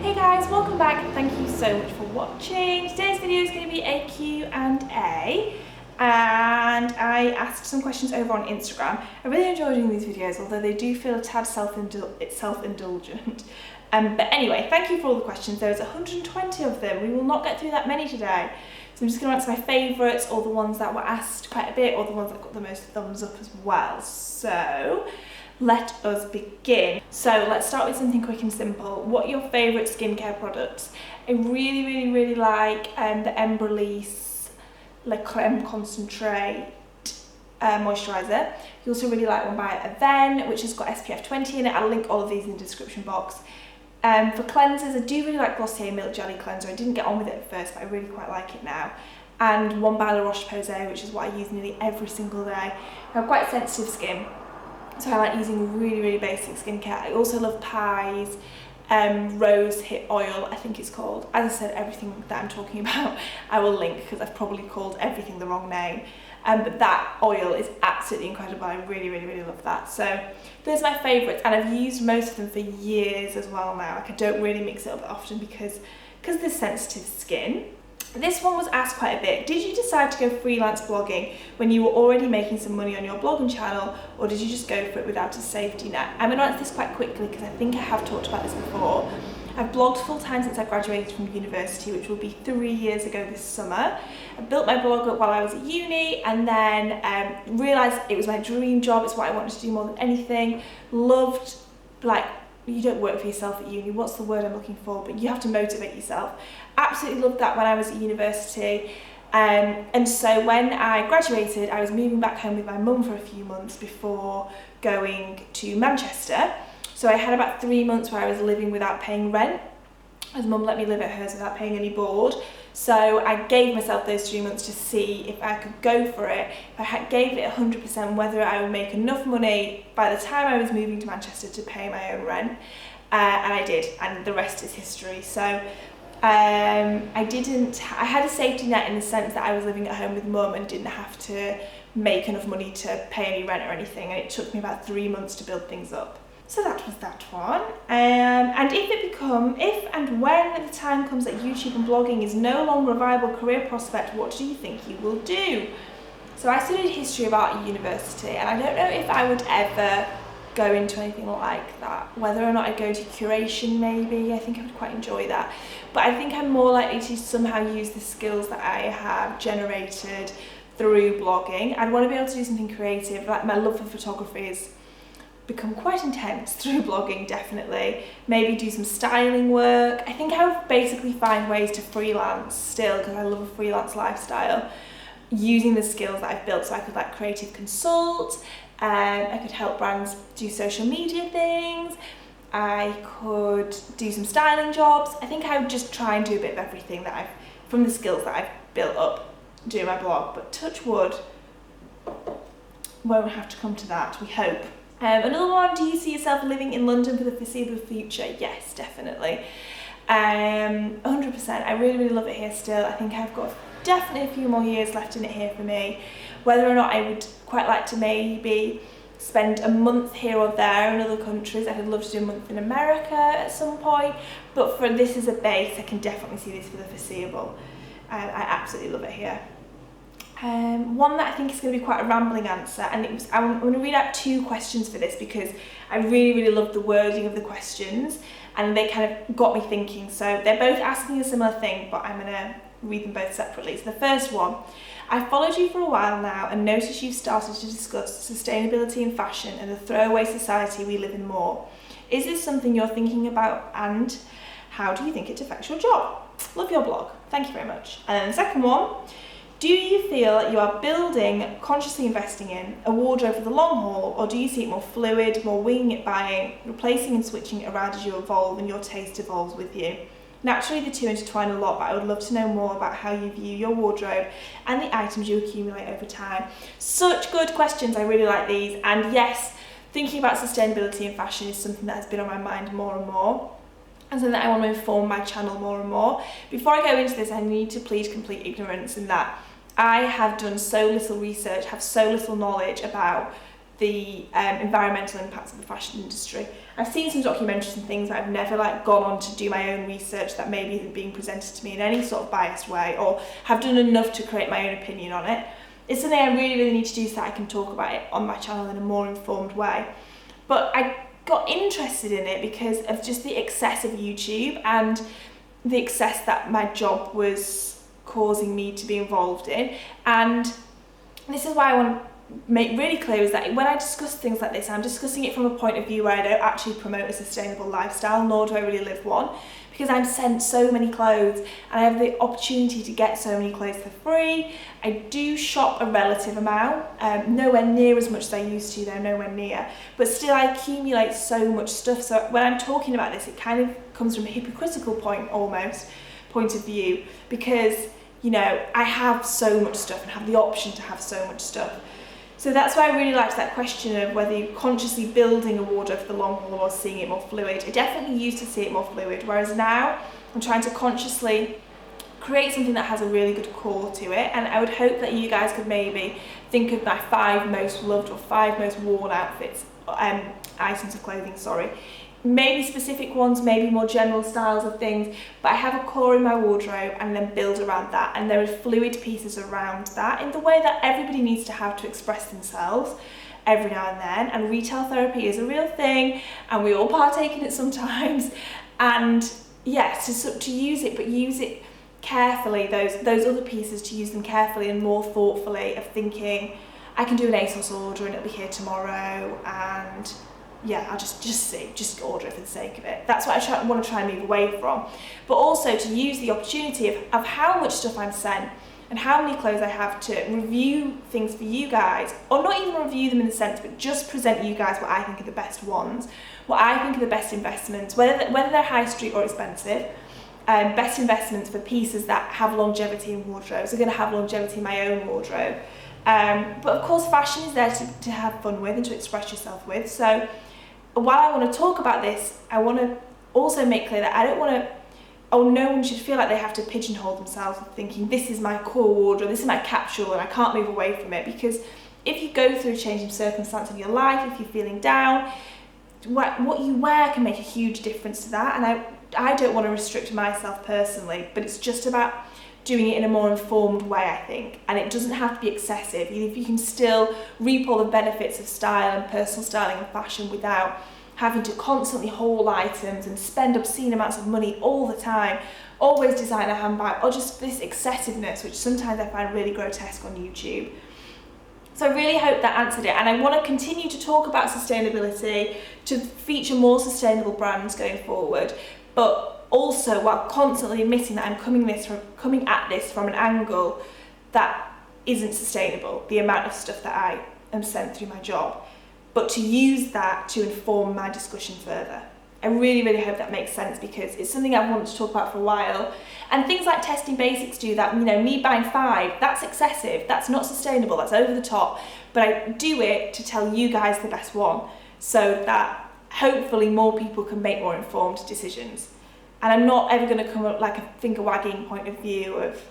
Hey guys, welcome back. Thank you so much for watching. Today's video is going to be a Q&A, and I asked some questions over on Instagram. I really enjoy doing these videos, although they do feel a tad self-indulgent. But anyway, thank you for all the questions. There's 120 of them. We will not get through that many today. So I'm just going to answer my favourites, or the ones that were asked quite a bit, or the ones that got the most thumbs up as well. So let us begin. So let's start with something quick and simple. What are your favourite skincare products? I really like the Embryolisse Concentrate Moisturiser. You also really like one by Avene, which has got SPF 20 in it. I'll link all of these in the description box. For cleansers, I do really like Glossier Milk Jelly Cleanser. I didn't get on with it at first, but I really quite like it now. And one by Roce, which is what I use nearly every single day. I have quite sensitive skin, so I like using really basic skincare. I also love Pai's Rosehip Oil, I think it's called. As I said, everything that I'm talking about I will link, because I've probably called everything the wrong name. But that oil is absolutely incredible. I really love that. So those are my favourites, and I've used most of them for years as well now. Like, I don't really mix it up that often because of the sensitive skin. This one was asked quite a bit. Did you decide to go freelance blogging when you were already making some money on your blogging channel, or did you just go for it without a safety net? I'm going to answer this quite quickly because I think I have talked about this before. I've blogged full time since I graduated from university, which will be 3 years ago this summer. I built my blog up while I was at uni, and then realised it was my dream job. It's what I wanted to do more than anything. Loved, like, you don't work for yourself at uni, what's the word I'm looking for, but you have to motivate yourself. Absolutely loved that when I was at university. And so when I graduated, I was moving back home with my mum for a few months before going to Manchester. So I had about 3 months where I was living without paying rent, as mum let me live at hers without paying any board. So I gave myself those 3 months to see if I could go for it. If I gave it 100%, whether I would make enough money by the time I was moving to Manchester to pay my own rent. And I did, and the rest is history. So I had a safety net in the sense that I was living at home with mum and didn't have to make enough money to pay any rent or anything. And it took me about 3 months to build things up. So that was that one. And if and when the time comes that YouTube and blogging is no longer a viable career prospect, what do you think you will do? So I studied history of art at university, and I don't know if I would ever go into anything like that. Whether or not I'd go to curation, maybe. I think I would quite enjoy that. But I think I'm more likely to somehow use the skills that I have generated through blogging. I'd want to be able to do something creative. Like, my love for photography has become quite intense through blogging, definitely. Maybe do some styling work. I think I would basically find ways to freelance still, because I love a freelance lifestyle, using the skills that I've built. So I could like creative consult, I could help brands do social media things, I could do some styling jobs. I think I would just try and do a bit of everything that from the skills that I've built up doing my blog. But touch wood, won't have to come to that, we hope. Another one, do you see yourself living in London for the foreseeable future? Yes, definitely. 100%. I really love it here still. I think I've got definitely a few more years left in it here for me. Whether or not I would quite like to maybe spend a month here or there in other countries. I'd love to do a month in America at some point, but for this as a base, I can definitely see this for the foreseeable. I absolutely love it here. One that I think is going to be quite a rambling answer, and I'm going to read out 2 questions for this because I really love the wording of the questions, and they kind of got me thinking. So they're both asking a similar thing, but I'm going to read them both separately. So the first one, I've followed you for a while now and noticed you've started to discuss sustainability in fashion and the throwaway society we live in more. Is this something you're thinking about, and how do you think it affects your job? Love your blog. Thank you very much. And then the second one, do you feel that you are building, consciously investing in, a wardrobe for the long haul, or do you see it more fluid, more winging it buying, replacing and switching it around as you evolve and your taste evolves with you? Naturally, the two intertwine a lot, but I would love to know more about how you view your wardrobe and the items you accumulate over time. Such good questions. I really like these. And yes, thinking about sustainability in fashion is something that has been on my mind more and more, and something that I want to inform my channel more and more. Before I go into this, I need to plead complete ignorance in that I have done so little research, have so little knowledge about the environmental impacts of the fashion industry. I've seen some documentaries and things, but I've never like gone on to do my own research that maybe isn't being presented to me in any sort of biased way, or have done enough to create my own opinion on it. It's something I really need to do so that I can talk about it on my channel in a more informed way. But I got interested in it because of just the excess of YouTube and the excess that my job was causing me to be involved in. And this is why I want to make really clear is that when I discuss things like this, I'm discussing it from a point of view where I don't actually promote a sustainable lifestyle, nor do I really live one, because I'm sent so many clothes and I have the opportunity to get so many clothes for free. I do shop a relative amount, nowhere near as much as I used to though, nowhere near, but still I accumulate so much stuff. So when I'm talking about this, it kind of comes from a hypocritical point of view, because you know, I have so much stuff and have the option to have so much stuff. So that's why I really liked that question of whether you're consciously building a wardrobe for the long haul or seeing it more fluid. I definitely used to see it more fluid, whereas now I'm trying to consciously create something that has a really good core to it. And I would hope that you guys could maybe think of my 5 most loved or 5 most worn outfits, items of clothing, sorry. Maybe specific ones, maybe more general styles of things, but I have a core in my wardrobe and then build around that, and there are fluid pieces around that in the way that everybody needs to have to express themselves every now and then. And retail therapy is a real thing and we all partake in it sometimes, and yes, to use it, but use it carefully, those other pieces, to use them carefully and more thoughtfully, of thinking I can do an ASOS order and it'll be here tomorrow, and yeah, I'll just order it for the sake of it. That's what I want to try and move away from. But also to use the opportunity of how much stuff I'm sent and how many clothes I have, to review things for you guys, or not even review them in the sense, but just present you guys what I think are the best ones, what I think are the best investments, whether they're high street or expensive. Best investments for pieces that have longevity in wardrobes, are going to have longevity in my own wardrobe. But of course fashion is there to have fun with and to express yourself with. So while I want to talk about this, I want to also make clear that I don't want to, no one should feel like they have to pigeonhole themselves thinking this is my core wardrobe, this is my capsule and I can't move away from it. Because if you go through a changing circumstance in your life, if you're feeling down, what you wear can make a huge difference to that. And I don't want to restrict myself personally, but it's just about doing it in a more informed way, I think. And it doesn't have to be excessive. If you can still reap all the benefits of style and personal styling and fashion without having to constantly haul items and spend obscene amounts of money all the time, always design a handbag, or just this excessiveness, which sometimes I find really grotesque on YouTube. So I really hope that answered it, and I want to continue to talk about sustainability, to feature more sustainable brands going forward, but also while constantly admitting that I'm coming at this from an angle that isn't sustainable, the amount of stuff that I am sent through my job, but to use that to inform my discussion further. I really, really hope that makes sense, because it's something I've wanted to talk about for a while. And things like testing basics do that. You know, me buying 5, that's excessive, that's not sustainable, that's over the top. But I do it to tell you guys the best one, so that hopefully more people can make more informed decisions. And I'm not ever going to come up like a finger-wagging point of view of,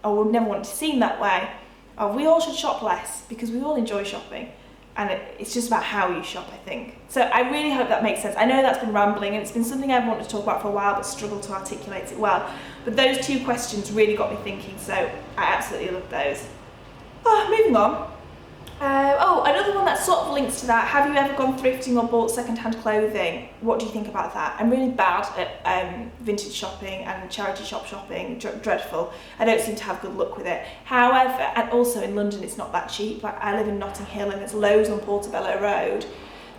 oh, we'll never want it to seem that way. Oh, we all should shop less, because we all enjoy shopping. And it's just about how you shop, I think. So I really hope that makes sense. I know that's been rambling, and it's been something I've wanted to talk about for a while, but struggled to articulate it well. But those 2 questions really got me thinking, so I absolutely love those. Moving on. Another one that sort of links to that. Have you ever gone thrifting or bought second-hand clothing? What do you think about that? I'm really bad at vintage shopping and charity shop shopping, dreadful. I don't seem to have good luck with it. However, and also in London it's not that cheap. Like, I live in Notting Hill and there's loads on Portobello Road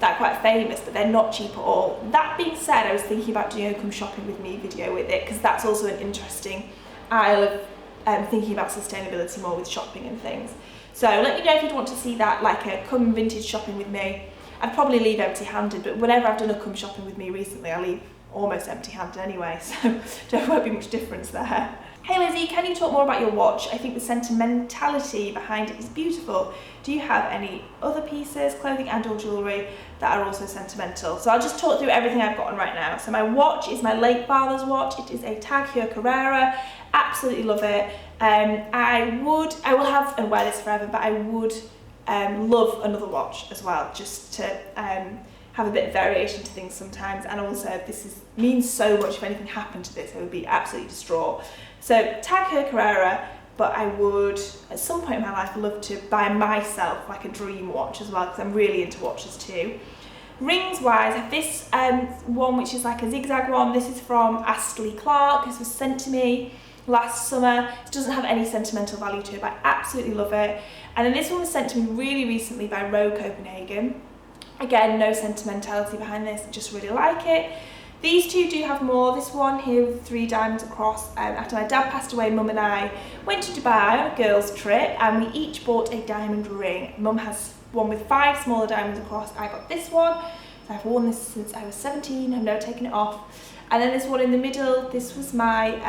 that are quite famous, but they're not cheap at all. That being said, I was thinking about doing a come shopping with me video with it, because that's also an interesting aisle of thinking about sustainability more with shopping and things. So let me know if you'd want to see that, like a come vintage shopping with me. I'd probably leave empty-handed, but whenever I've done a come shopping with me recently, I leave almost empty-handed anyway, so there won't be much difference there. Hey Lizzie, can you talk more about your watch? I think the sentimentality behind it is beautiful. Do you have any other pieces, clothing and or jewellery that are also sentimental? So I'll just talk through everything I've got on right now. So my watch is my late father's watch. It is a Tag Heuer Carrera. Absolutely love it. I will have and wear this forever, but I would love another watch as well, just to have a bit of variation to things sometimes. And also means so much. If anything happened to this, I would be absolutely distraught. So tag her Carrera, but I would at some point in my life love to buy myself like a dream watch as well, because I'm really into watches too. Rings wise, I have this one which is like a zigzag one. This is from Astley Clarke. This was sent to me last summer. It doesn't have any sentimental value to it, but I absolutely love it. And then this one was sent to me really recently by Roce Copehnhagen. Again, no sentimentality behind this, I just really like it. These two do have more. This one here with 3 diamonds across. After my dad passed away, Mum and I went to Dubai on a girls' trip, and we each bought a diamond ring. Mum has one with 5 smaller diamonds across. I got this one. So I've worn this since I was 17. I've never taken it off. And then this one in the middle. This was my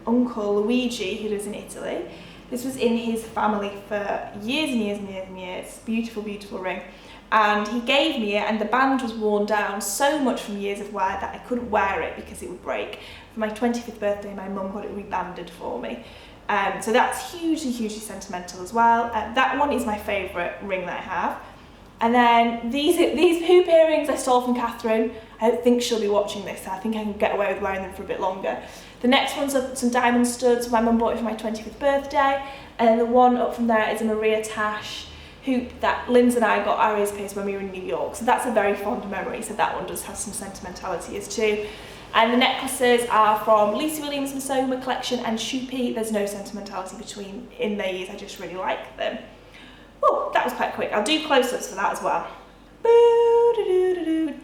uncle Luigi, who lives in Italy. This was in his family for years and years and years and years. Beautiful, beautiful ring. And he gave me it, and the band was worn down so much from years of wear that I couldn't wear it because it would break. For my 25th birthday, my mum got it rebanded for me. So that's hugely, hugely sentimental as well. That one is my favourite ring that I have. And then these hoop earrings I stole from Catherine. I don't think she'll be watching this, so I think I can get away with wearing them for a bit longer. The next one's some diamond studs. My mum bought it for my 25th birthday. And then the one up from there is a Maria Tash hoop that Linz and I got our ears pierced when we were in New York. So that's a very fond memory. So that one does have some sentimentality as too. And the necklaces are from Lisa Williams' Missoma collection and Chupi. There's no sentimentality in these, I just really like them. Oh, that was quite quick. I'll do close-ups for that as well.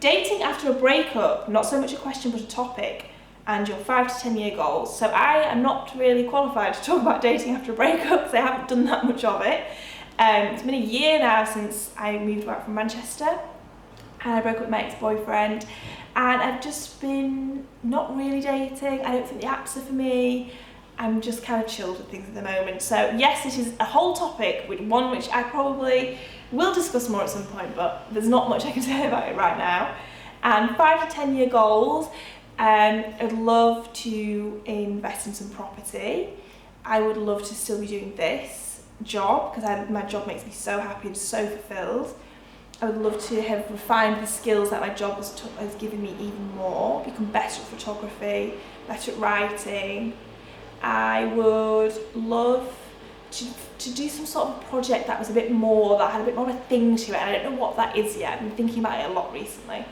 Dating after a breakup, not so much a question but a topic, and your 5 to 10 year goals. So I am not really qualified to talk about dating after a breakup because I haven't done that much of it. It's been a year now since I moved back from Manchester and I broke up with my ex-boyfriend, and I've just been not really dating. I don't think the apps are for me. I'm just kind of chilled with things at the moment. So yes, this is a whole topic, one which I probably will discuss more at some point, but there's not much I can say about it right now. And 5 to 10 year goals, I'd love to invest in some property. I would love to still be doing this job because my job makes me so happy and so fulfilled. I would love to have refined the skills that my job has given me even more, become better at photography, better at writing. I would love to do some sort of project that was that had a bit more of a thing to it. And I don't know what that is yet. I've been thinking about it a lot recently.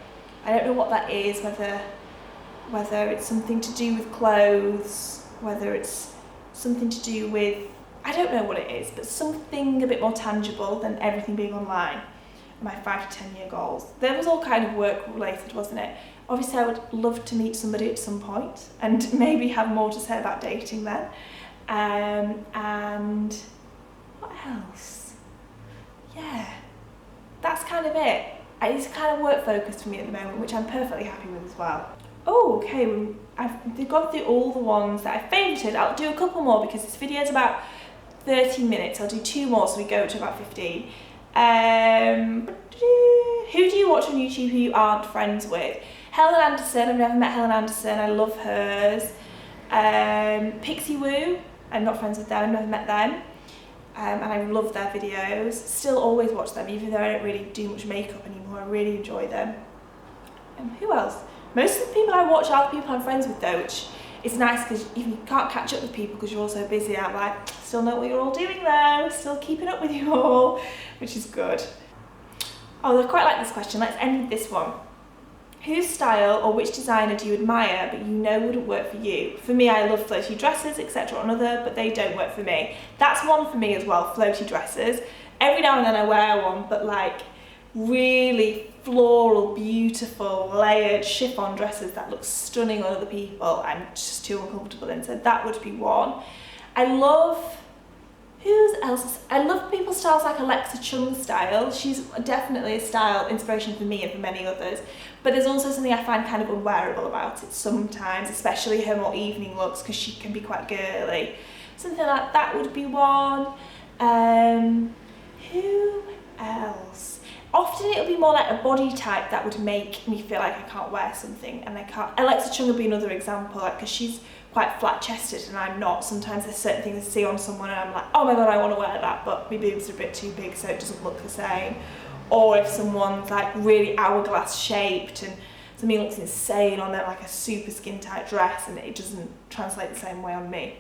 I don't know what that is, whether it's something to do with clothes, whether it's something to do with, I don't know what it is, but something a bit more tangible than everything being online. My 5 to 10 year goals. There was all kind of work related, wasn't it? Obviously I would love to meet somebody at some point and maybe have more to say about dating then. And what else? Yeah, that's kind of it. It's kind of work focused for me at the moment, which I'm perfectly happy with as well. Oh, okay, I've gone through all the ones that I favorited. I'll do a couple more because this video is about 30 minutes. I'll do 2 more so we go to about 15. Who do you watch on YouTube who you aren't friends with? Helen Anderson, I've never met Helen Anderson, I love hers. Pixie Woo, I'm not friends with them, I've never met them. And I love their videos. Still always watch them, even though I don't really do much makeup anymore, I really enjoy them. Who else? Most of the people I watch are the people I'm friends with though, which is nice because if you can't catch up with people because you're all so busy, I'm like, still know what you're all doing though, still keeping up with you all, which is good. Oh, I quite like this question. Let's end with this one. Whose style or which designer do you admire but you know wouldn't work for you? For me, I love floaty dresses, etc. on other, but they don't work for me. That's one for me as well, floaty dresses. Every now and then I wear one, but like really floral, beautiful, layered chiffon dresses that look stunning on other people, I'm just too uncomfortable in, so that would be one. I love people's styles like Alexa Chung's style. She's definitely a style inspiration for me and for many others, but there's also something I find kind of unwearable about it sometimes, especially her more evening looks because she can be quite girly. Something like that would be one. Who else? Often it would be more like a body type that would make me feel like I can't wear something and I can't. Alexa Chung would be another example, like, because she's quite flat-chested and I'm not. Sometimes there's certain things I see on someone and I'm like, oh my god, I want to wear that, but my boobs are a bit too big so it doesn't look the same. Or if someone's like really hourglass shaped and something looks insane on them, like a super skin tight dress, and it doesn't translate the same way on me.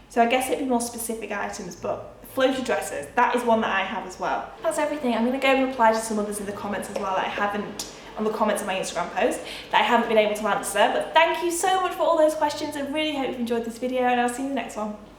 So I guess it'd be more specific items, but floaty dresses, that is one that I have as well. That's everything. I'm going to go and reply to some others in the comments as well that I haven't, on the comments on my Instagram post, that I haven't been able to answer. But thank you so much for all those questions. I really hope you've enjoyed this video, and I'll see you in the next one.